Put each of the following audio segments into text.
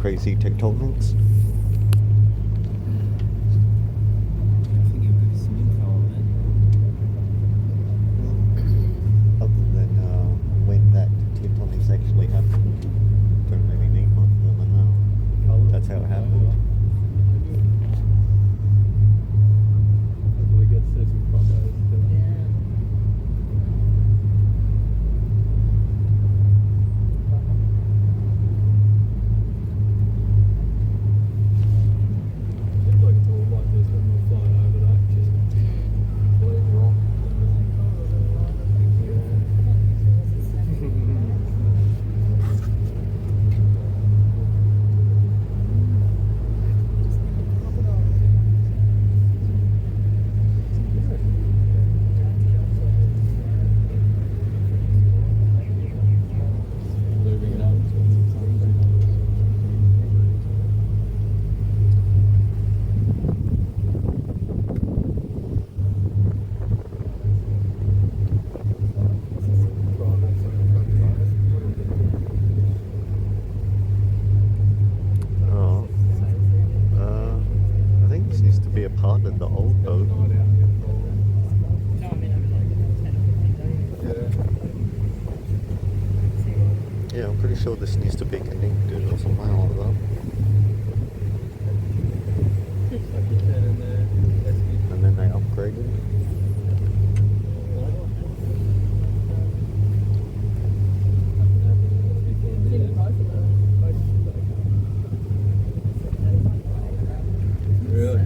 crazy tectonics. Other than when that tectonics actually happened, don't really need much more than that. That's how it happened. Be a part of the old boat. Yeah, I'm pretty sure this needs to be connected or something like that. And then they upgraded. Really?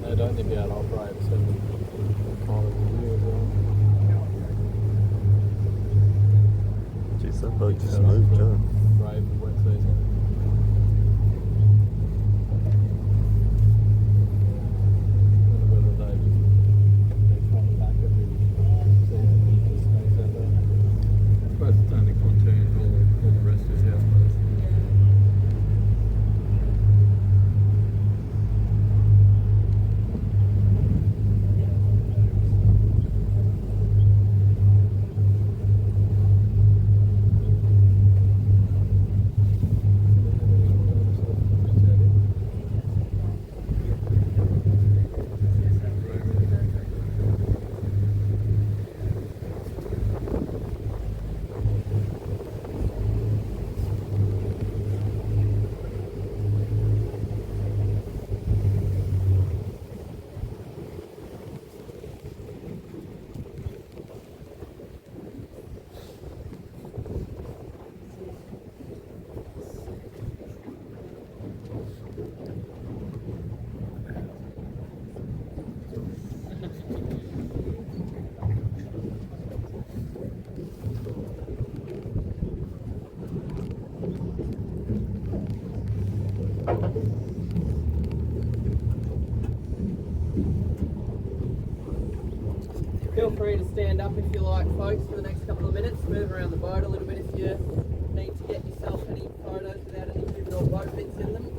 They'd only be able to operate 7 kilometres a year as well. Jeez, that boat just moved, huh? Brave the wet season. Feel free to stand up if you like, folks, for the next couple of minutes. Move around the boat a little bit if you need to get yourself any photos without any pivotal boat bits in them.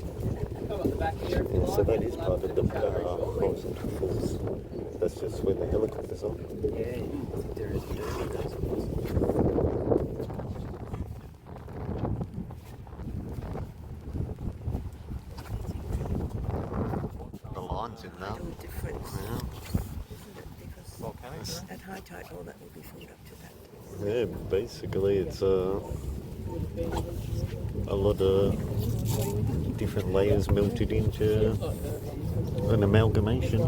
Come up the back here if you like. So that is part of the horizontal force. That's just where the helicopters are. Yeah, there is. The lines in there. Difference, Yeah. isn't it? Because at high tide, all that will be filled up to that. Yeah, basically it's a lot of different layers melted into an amalgamation.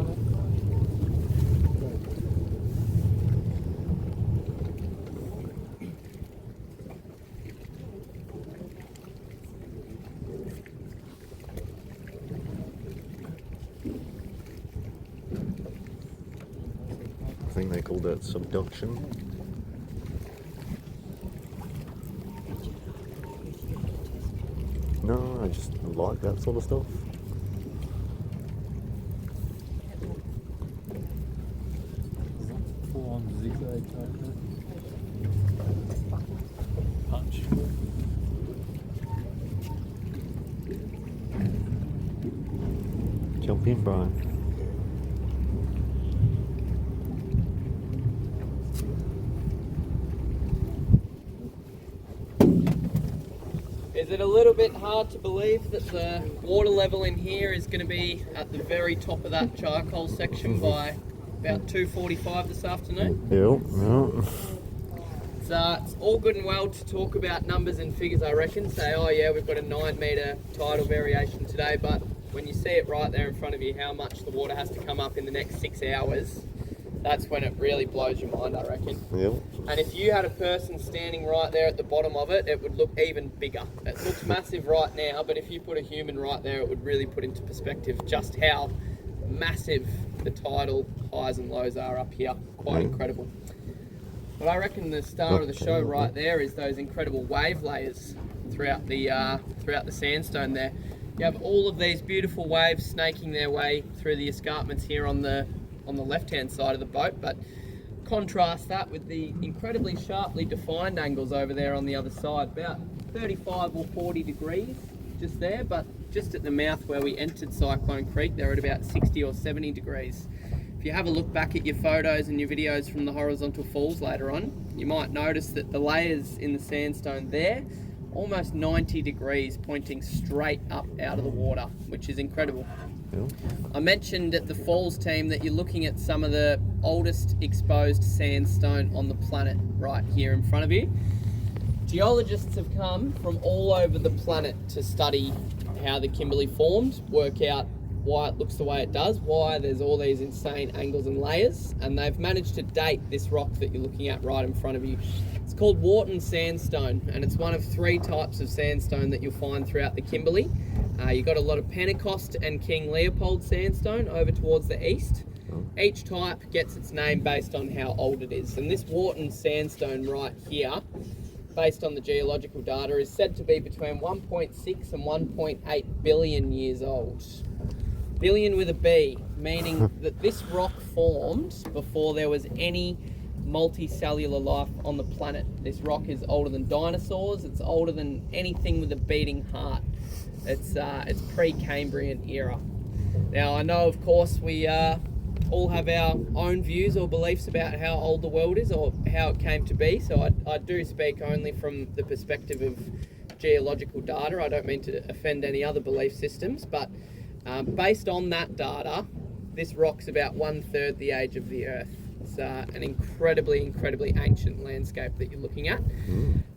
I think they call that subduction. No, I just like that sort of stuff. Full on zigzag type. punch. Jump in, Brian. Is it a little bit hard to believe that the water level in here is going to be at the very top of that charcoal section by about 2:45 this afternoon? Yep. It's all good and well to talk about numbers and figures, I reckon. Say, oh yeah, we've got a 9 metre tidal variation today, but when you see it right there in front of you, how much the water has to come up in the next 6 hours, that's when it really blows your mind, I reckon. Yep. And if you had a person standing right there at the bottom of it, it would look even bigger. It looks massive right now, but if you put a human right there, it would really put into perspective just how massive the tidal highs and lows are up here. Quite incredible. But I reckon the star of the show right there is those incredible wave layers throughout the sandstone there. You have all of these beautiful waves snaking their way through the escarpments here on the left-hand side of the boat, but contrast that with the incredibly sharply defined angles over there on the other side, about 35 or 40 degrees just there, but just at the mouth where we entered Cyclone Creek, they're at about 60 or 70 degrees. If you have a look back at your photos and your videos from the horizontal falls later on, you might notice that the layers in the sandstone there, almost 90 degrees pointing straight up out of the water, which is incredible. Yep. I mentioned at the falls team that you're looking at some of the oldest exposed sandstone on the planet right here in front of you. Geologists have come from all over the planet to study how the Kimberley formed, work out why it looks the way it does, why there's all these insane angles and layers, and they've managed to date this rock that you're looking at right in front of you. It's called Wharton sandstone, and it's one of 3 types of sandstone that you'll find throughout the Kimberley. You've got a lot of Pentecost and King Leopold sandstone over towards the east. Each type gets its name based on how old it is, and this Wharton sandstone right here, based on the geological data, is said to be between 1.6 and 1.8 billion years old. Billion with a B, meaning that this rock formed before there was any multicellular life on the planet. This rock is older than dinosaurs, it's older than anything with a beating heart. It's pre-Cambrian era. Now I know, of course, we all have our own views or beliefs about how old the world is or how it came to be, so I do speak only from the perspective of geological data. I don't mean to offend any other belief systems, but based on that data, this rock's about 1/3 the age of the Earth. It's an incredibly ancient landscape that you're looking at.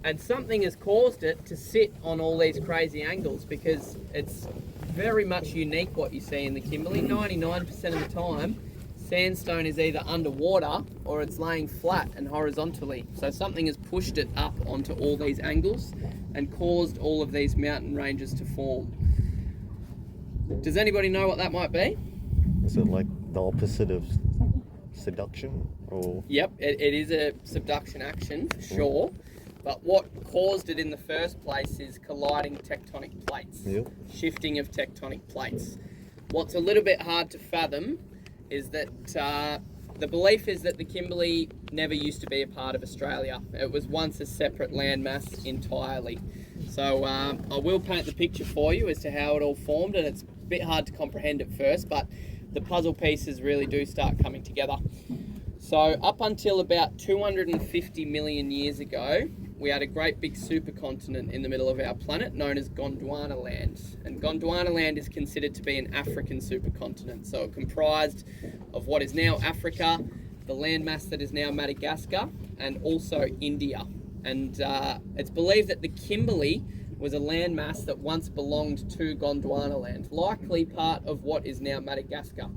And something has caused it to sit on all these crazy angles because it's very much unique what you see in the Kimberley. 99% of the time, sandstone is either underwater or it's laying flat and horizontally. So something has pushed it up onto all these angles and caused all of these mountain ranges to form. Does anybody know what that might be? Is it like the opposite of seduction, or? Yep, it is a subduction action for sure, but what caused it in the first place is colliding tectonic plates, shifting of tectonic plates. What's a little bit hard to fathom is that the belief is that the Kimberley never used to be a part of Australia. It was once a separate landmass entirely. So I will paint the picture for you as to how it all formed, and it's a bit hard to comprehend at first, but the puzzle pieces really do start coming together. So up until about 250 million years ago, we had a great big supercontinent in the middle of our planet known as Gondwana land. And Gondwana land is considered to be an African supercontinent. So it comprised of what is now Africa, the landmass that is now Madagascar, and also India. And it's believed that the Kimberley was a landmass that once belonged to Gondwana land, likely part of what is now Madagascar.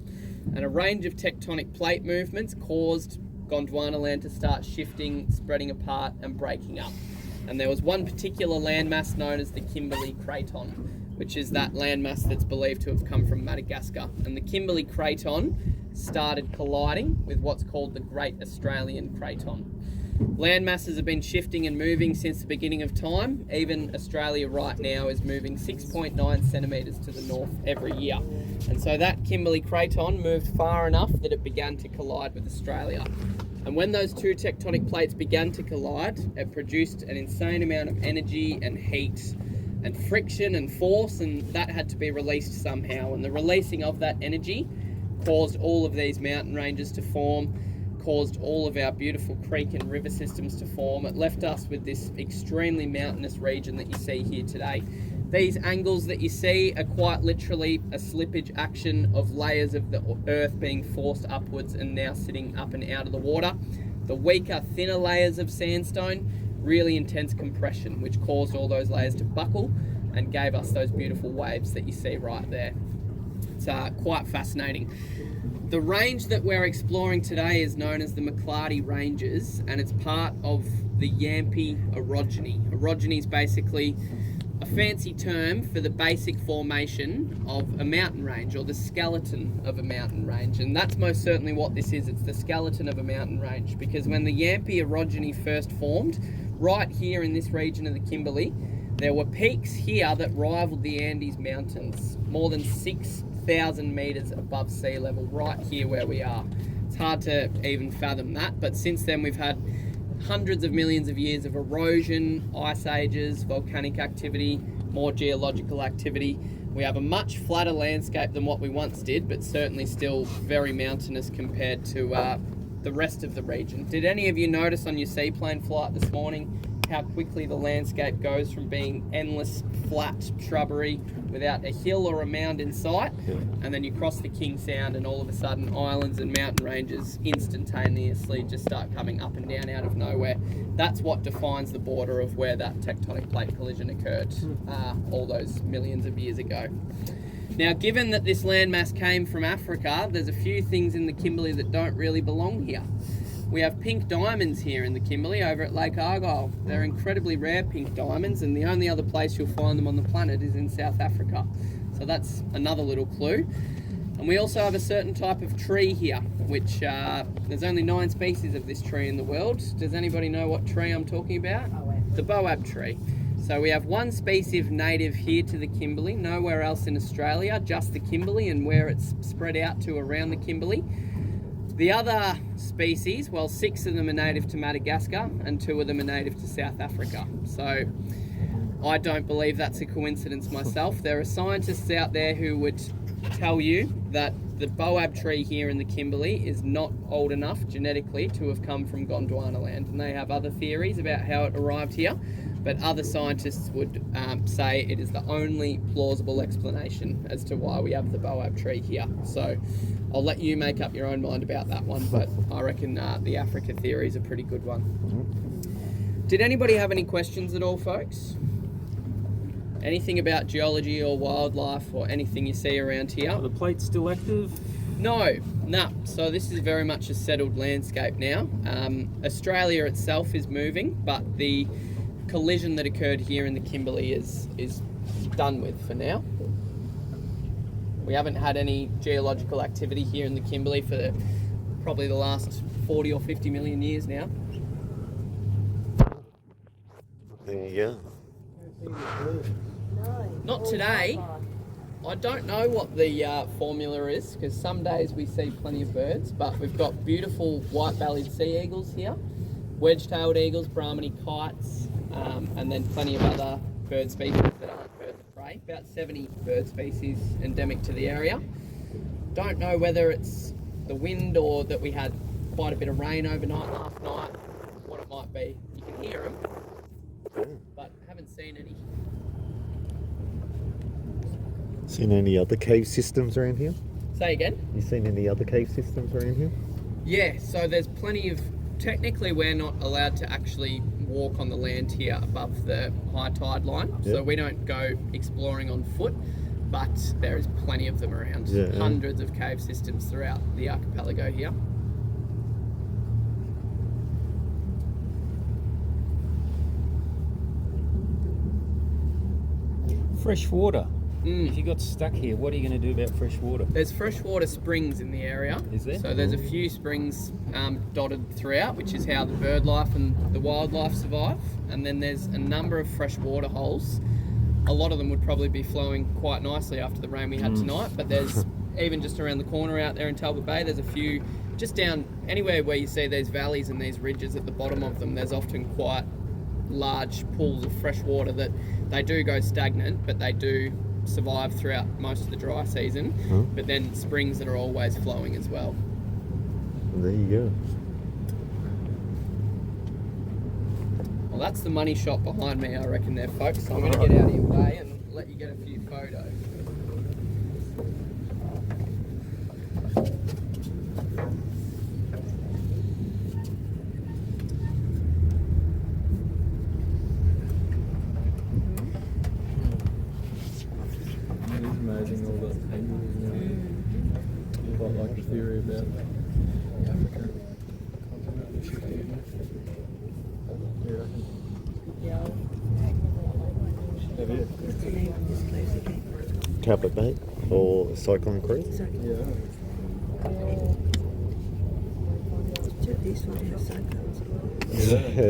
And a range of tectonic plate movements caused Gondwana land to start shifting, spreading apart and breaking up. And there was one particular landmass known as the Kimberley Craton, which is that landmass that's believed to have come from Madagascar. And the Kimberley Craton started colliding with what's called the Great Australian Craton. Land masses have been shifting and moving since the beginning of time. Even Australia right now is moving 6.9 centimetres to the north every year. And so that Kimberley Craton moved far enough that it began to collide with Australia. And when those two tectonic plates began to collide, it produced an insane amount of energy and heat and friction and force, and that had to be released somehow. And the releasing of that energy caused all of these mountain ranges to form, caused all of our beautiful creek and river systems to form. It left us with this extremely mountainous region that you see here today. These angles that you see are quite literally a slippage action of layers of the earth being forced upwards and now sitting up and out of the water. The weaker, thinner layers of sandstone, really intense compression, which caused all those layers to buckle and gave us those beautiful waves that you see right there. It's quite fascinating. The range that we're exploring today is known as the McClarty Ranges, and it's part of the Yampi orogeny. Orogeny is basically a fancy term for the basic formation of a mountain range, or the skeleton of a mountain range, and that's most certainly what this is. It's the skeleton of a mountain range, because when the Yampi orogeny first formed, right here in this region of the Kimberley, there were peaks here that rivaled the Andes Mountains, more than 6,000 meters above sea level, right here where we are. It's hard to even fathom that, but since then we've had hundreds of millions of years of erosion, ice ages, volcanic activity, more geological activity. We have a much flatter landscape than what we once did, but certainly still very mountainous compared to the rest of the region. Did any of you notice on your seaplane flight this morning how quickly the landscape goes from being endless flat shrubbery without a hill or a mound in sight, and then you cross the King Sound and all of a sudden islands and mountain ranges instantaneously just start coming up and down out of nowhere. That's what defines the border of where that tectonic plate collision occurred all those millions of years ago. Now, given that this landmass came from Africa, there's a few things in the Kimberley that don't really belong here. We have pink diamonds here in the Kimberley over at Lake Argyle. They're incredibly rare pink diamonds, and the only other place you'll find them on the planet is in South Africa. So that's another little clue. And we also have a certain type of tree here, which there's only 9 species of this tree in the world. Does anybody know what tree I'm talking about? The boab tree. So we have one species native here to the Kimberley, nowhere else in Australia, just the Kimberley and where it's spread out to around the Kimberley. The other species, well, 6 of them are native to Madagascar and 2 of them are native to South Africa. So I don't believe that's a coincidence myself. There are scientists out there who would tell you that the boab tree here in the Kimberley is not old enough genetically to have come from Gondwana land, and they have other theories about how it arrived here, but other scientists would say it is the only plausible explanation as to why we have the boab tree here. So I'll let you make up your own mind about that one, but I reckon the Africa theory is a pretty good one. Did anybody have any questions at all, folks? Anything about geology or wildlife or anything you see around here? Are the plates still active? No. So this is very much a settled landscape now. Australia itself is moving, but the collision that occurred here in the Kimberley is done with for now. We haven't had any geological activity here in the Kimberley for probably the last 40 or 50 million years now. There you go. Not today. I don't know what the formula is, because some days we see plenty of birds, but we've got beautiful white-bellied sea eagles here, wedge-tailed eagles, Brahminy kites, and then plenty of other bird species that aren't birds of prey. About 70 bird species endemic to the area. Don't know whether it's the wind or that we had quite a bit of rain overnight last night, what it might be. You can hear them, but haven't seen any. Seen any other cave systems around here? Say again? You seen any other cave systems around here? Yeah, so there's plenty of... Technically, we're not allowed to actually walk on the land here above the high tide line, so we don't go exploring on foot, but there is plenty of them around. Hundreds of cave systems throughout the archipelago here. Fresh water. If you got stuck here, what are you going to do about fresh water? There's freshwater springs in the area. Is there? So there's a few springs dotted throughout, which is how the bird life and the wildlife survive. And then there's a number of freshwater holes. A lot of them would probably be flowing quite nicely after the rain we had tonight, but there's even just around the corner out there in Talbot Bay, there's a few just down anywhere where you see these valleys and these ridges at the bottom of them, there's often quite large pools of fresh water that they do go stagnant, but they do survive throughout most of the dry season. But then springs that are always flowing as well. There you go. Well, that's the money shot behind me, I reckon there, folks. So I'm going to get out of your way and let you get a few photos. It is amazing all the angles and everything. Quite like the theory about the African continent. You reckon? Have you? What's the name of this place again? Talbot Bay or Cyclone Creek. Yeah. These would have cyclones.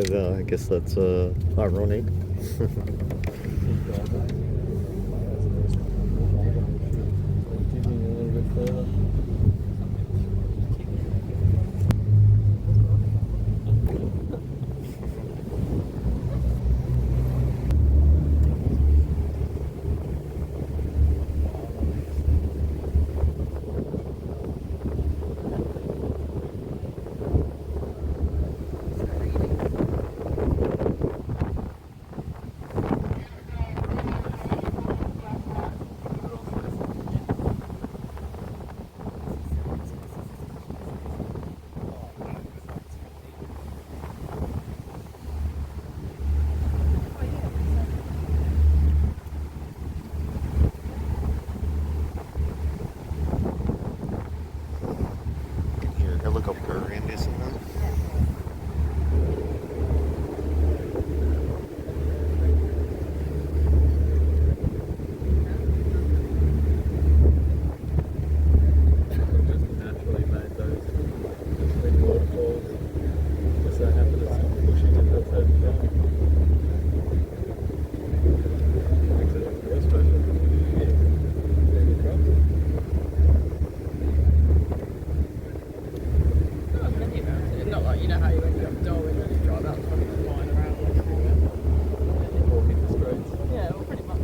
Yeah, I guess that's ironic. Digging a little bit further. Your helicopter in this and that. Just naturally made those big waterfalls. Just so happen to stop pushing it that further down. Makes it real special. Yeah. Very good crop. Not like, you know how you went up Darwin and you drive out and flying around. Walking the streets. Yeah, well, pretty much.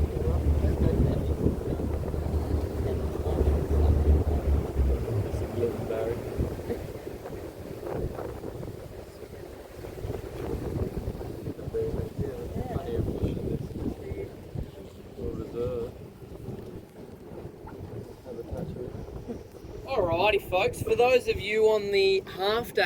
Little Barry. The Broome, yeah, there's plenty of fish in this little reserve. Have a touch of it. Alrighty, folks. For those of you on the half day